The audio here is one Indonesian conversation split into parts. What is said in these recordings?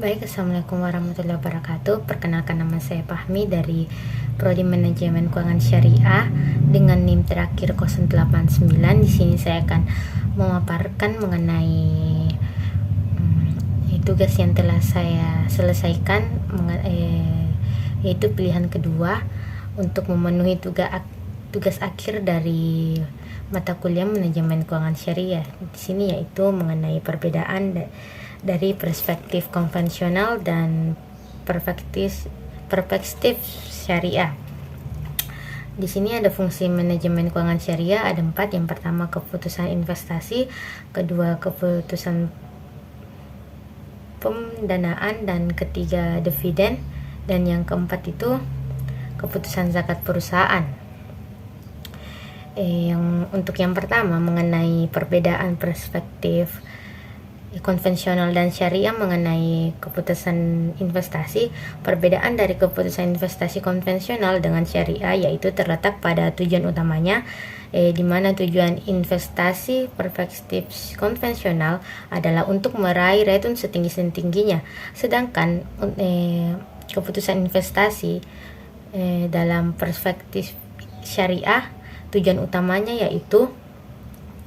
Baik, Assalamualaikum warahmatullahi wabarakatuh. Perkenalkan, nama saya Fahmi dari Prodi Manajemen Keuangan Syariah dengan NIM terakhir 089. Di sini saya akan memaparkan mengenai tugas yang telah saya selesaikan, yaitu pilihan kedua untuk memenuhi tugas akhir dari mata kuliah Manajemen Keuangan Syariah. Di sini yaitu mengenai perbedaan dari perspektif konvensional dan perspektif syariah. Di sini ada fungsi manajemen keuangan syariah, ada 4. Yang pertama, keputusan investasi, kedua, keputusan pendanaan, dan ketiga, dividen, dan yang keempat itu keputusan zakat perusahaan. Untuk yang pertama, mengenai perbedaan perspektif konvensional dan syariah mengenai keputusan investasi. Perbedaan dari keputusan investasi konvensional dengan syariah yaitu terletak pada tujuan utamanya, di mana tujuan investasi perspektif konvensional adalah untuk meraih return setinggi-tingginya, sedangkan keputusan investasi dalam perspektif syariah tujuan utamanya yaitu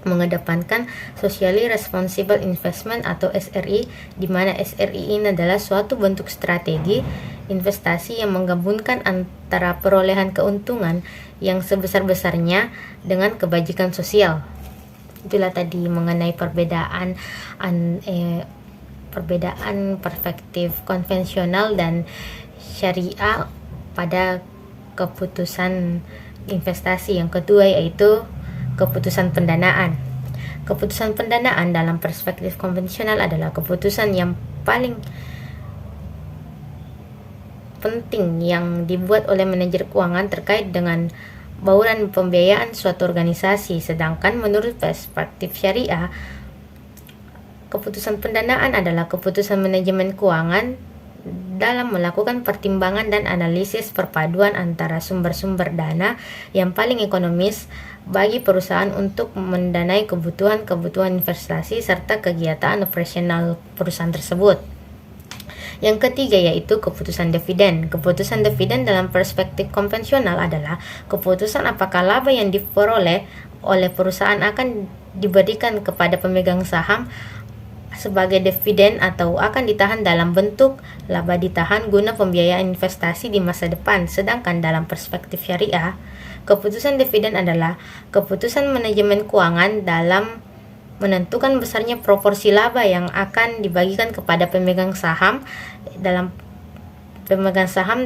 mengedepankan socially responsible investment atau SRI, di mana SRI ini adalah suatu bentuk strategi investasi yang menggabungkan antara perolehan keuntungan yang sebesar-besarnya dengan kebajikan sosial. Itulah tadi mengenai perbedaan perspektif konvensional dan syariah pada keputusan investasi. Yang kedua yaitu keputusan pendanaan. Keputusan pendanaan dalam perspektif konvensional adalah keputusan yang paling penting yang dibuat oleh manajer keuangan terkait dengan bauran pembiayaan suatu organisasi. Sedangkan menurut perspektif syariah, keputusan pendanaan adalah keputusan manajemen keuangan dalam melakukan pertimbangan dan analisis perpaduan antara sumber-sumber dana yang paling ekonomis bagi perusahaan untuk mendanai kebutuhan investasi serta kegiatan operasional perusahaan tersebut. Yang ketiga yaitu keputusan dividen. Keputusan dividen dalam perspektif konvensional adalah keputusan apakah laba yang diperoleh oleh perusahaan akan diberikan kepada pemegang saham sebagai dividen atau akan ditahan dalam bentuk laba ditahan guna pembiayaan investasi di masa depan. Sedangkan dalam perspektif syariah, keputusan dividen adalah keputusan manajemen keuangan dalam menentukan besarnya proporsi laba yang akan dibagikan kepada pemegang saham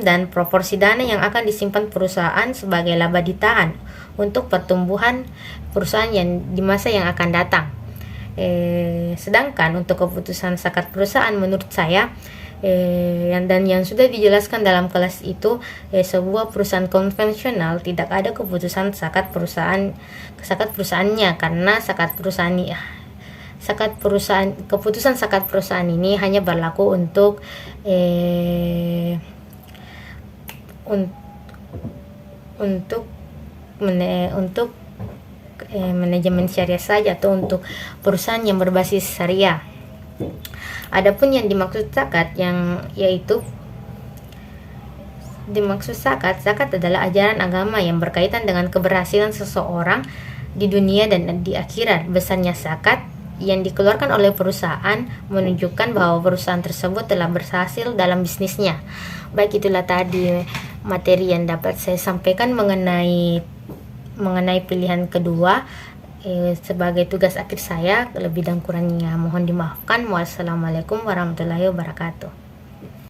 dan proporsi dana yang akan disimpan perusahaan sebagai laba ditahan untuk pertumbuhan perusahaan yang di masa yang akan datang. Sedangkan untuk keputusan zakat perusahaan, menurut saya yang sudah dijelaskan dalam kelas itu, sebuah perusahaan konvensional tidak ada keputusan zakat perusahaannya, karena keputusan zakat perusahaan ini hanya berlaku untuk manajemen syariah saja atau untuk perusahaan yang berbasis syariah. Adapun yang dimaksud zakat zakat adalah ajaran agama yang berkaitan dengan keberhasilan seseorang di dunia dan di akhirat. Besarnya zakat yang dikeluarkan oleh perusahaan menunjukkan bahwa perusahaan tersebut telah berhasil dalam bisnisnya. Baik, itulah tadi materi yang dapat saya sampaikan mengenai pilihan kedua sebagai tugas akhir saya. Lebih dan kurangnya mohon dimaafkan. Wassalamualaikum warahmatullahi wabarakatuh.